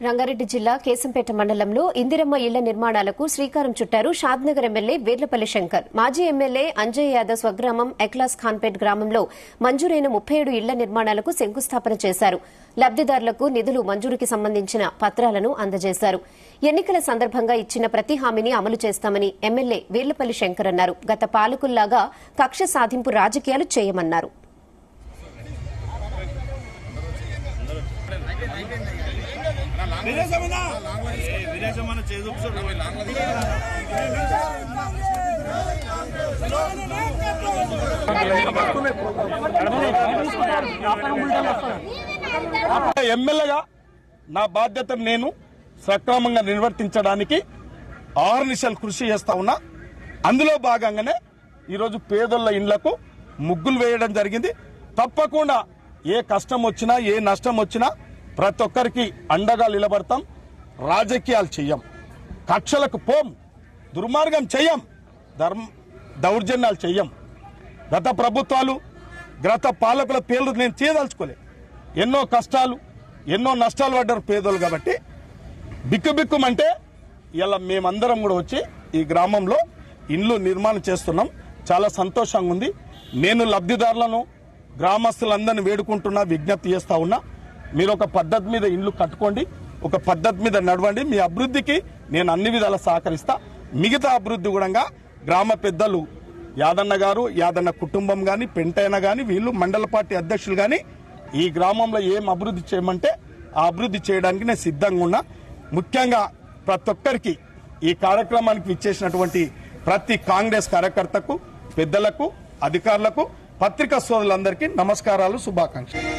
రంగారెడ్డి జిల్లా కేశంపేట మండలంలో ఇందిరమ్మ ఇళ్ల నిర్మాణాలకు శ్రీకారం చుట్టారు షాద్నగర్ ఎమ్మెల్యే వీర్లపల్లి శంకర్. మాజీ ఎమ్మెల్యే అంజయ్ యాదవ్ స్వగ్రామం ఎక్లాస్ ఖాన్పేట్ గ్రామంలో మంజూరైన 37 ఇళ్ల నిర్మాణాలకు శంకుస్థాపన చేశారు. లబ్దిదారులకు నిధులు మంజూరుకి సంబంధించిన పత్రాలను అందజేశారు. ఎన్నికల సందర్భంగా ఇచ్చిన ప్రతి హామీని అమలు చేస్తామని ఎమ్మెల్యే వీర్లపల్లి శంకర్ అన్నారు. గత పాలకుల్లాగా కక్ష సాధింపు రాజకీయాలు చేయమన్నారు. ఎమ్మెల్యేగా నా బాధ్యతను నేను సక్రమంగా నిర్వర్తించడానికి ఆర్నిశలు కృషి చేస్తా ఉన్నా. అందులో భాగంగానే ఈరోజు పేదోళ్ల ఇండ్లకు ముగ్గులు వేయడం జరిగింది. తప్పకుండా ఏ కష్టం వచ్చినా ఏ నష్టం వచ్చినా ప్రతి ఒక్కరికి అండగా నిలబడతాం. రాజకీయాలు చెయ్యం, కక్షలకు పోం, దుర్మార్గం చెయ్యం, దౌర్జన్యాలు చెయ్యం. గత ప్రభుత్వాలు గత పాలకుల పేర్లు నేను చేయదలుచుకోలే. ఎన్నో కష్టాలు ఎన్నో నష్టాలు పడ్డారు పేదోళ్ళు. కాబట్టి బిక్కుబిక్కుమంటే ఇలా మేమందరం కూడా వచ్చి ఈ గ్రామంలో ఇండ్లు నిర్మాణం చేస్తున్నాం. చాలా సంతోషంగా ఉంది. నేను లబ్ధిదారులను గ్రామస్తులందరినీ వేడుకుంటున్నా, విజ్ఞప్తి చేస్తా ఉన్నా. మీరు ఒక పద్ధతి మీద ఇండ్లు కట్టుకోండి, ఒక పద్ధతి మీద నడవండి. మీ అభివృద్ధికి నేను అన్ని విధాలా సహకరిస్తా. మిగతా అభివృద్ధి కూడా గ్రామ పెద్దలు యాదన్న గారు, యాదన్న కుటుంబం గాని, పెంటైన గాని, వీళ్ళు మండల పార్టీ అధ్యక్షులు గాని ఈ గ్రామంలో ఏం అభివృద్ధి చేయమంటే ఆ అభివృద్ధి చేయడానికి నేను సిద్ధంగా ఉన్నా. ముఖ్యంగా ప్రతి ఒక్కరికి ఈ కార్యక్రమానికి ఇచ్చేసినటువంటి ప్రతి కాంగ్రెస్ కార్యకర్తకు, పెద్దలకు, అధికారులకు, పత్రికా సోదరులందరికీ నమస్కారాలు, శుభాకాంక్షలు.